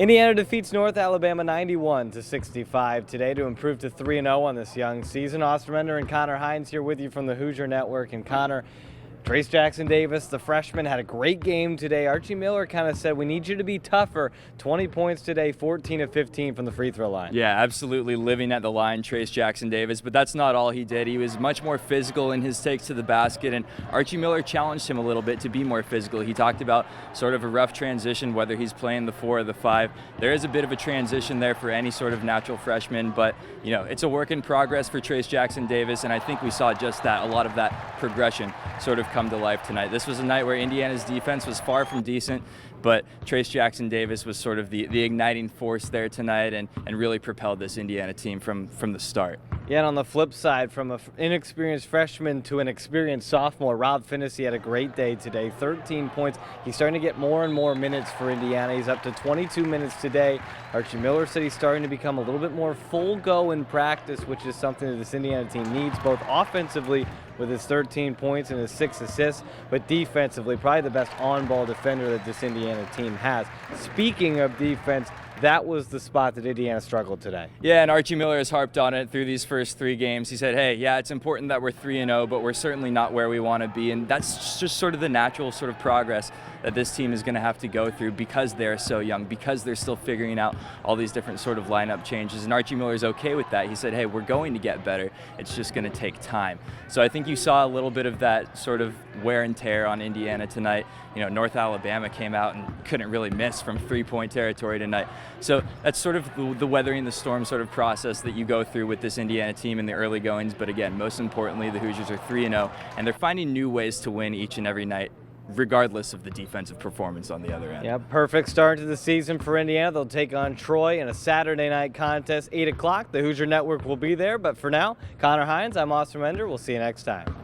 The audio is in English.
Indiana defeats North Alabama 91-65 today to improve to 3-0 on this young season. Ostermender and Connor Hines here with you from the Hoosier Network. And Connor, Trace Jackson-Davis, the freshman, had a great game today. Archie Miller kind of said, we need you to be tougher. 20 points today, 14 of 15 from the free throw line. Yeah, absolutely living at the line, Trace Jackson-Davis, but that's not all he did. He was much more physical in his takes to the basket, and Archie Miller challenged him a little bit to be more physical. He talked about sort of a rough transition, whether he's playing the 4 or the 5. There is a bit of a transition there for any sort of natural freshman, but you know, it's a work in progress for Trace Jackson-Davis, and I think we saw just that, a lot of that progression sort of come to life tonight. This was a night where Indiana's defense was far from decent, but Trace Jackson-Davis was sort of the igniting force there tonight and really propelled this Indiana team from the start. Yeah, and on the flip side, from an inexperienced freshman to an experienced sophomore, Rob Finney had a great day today, 13 points. He's starting to get more and more minutes for Indiana. He's up to 22 minutes today. Archie Miller said he's starting to become a little bit more full go in practice, which is something that this Indiana team needs, both offensively with his 13 points and his 6 assists, but defensively, probably the best on-ball defender that this Indiana team has. Speaking of defense, that was the spot that Indiana struggled today. Yeah, and Archie Miller has harped on it through these first 3 games. He said, hey, yeah, it's important that we're 3-0, but we're certainly not where we want to be. And that's just sort of the natural sort of progress that this team is going to have to go through because they're so young, because they're still figuring out all these different sort of lineup changes. And Archie Miller's okay with that. He said, hey, we're going to get better. It's just going to take time. So I think you saw a little bit of that sort of wear and tear on Indiana tonight. You know, North Alabama came out and couldn't really miss from 3-point territory tonight. So that's sort of the weathering the storm sort of process that you go through with this Indiana team in the early goings. But again, most importantly, the Hoosiers are 3-0, and they're finding new ways to win each and every night, regardless of the defensive performance on the other end. Yeah, perfect start to the season for Indiana. They'll take on Troy in a Saturday night contest, 8 o'clock. The Hoosier Network will be there. But for now, Connor Hines, I'm Ostermender. We'll see you next time.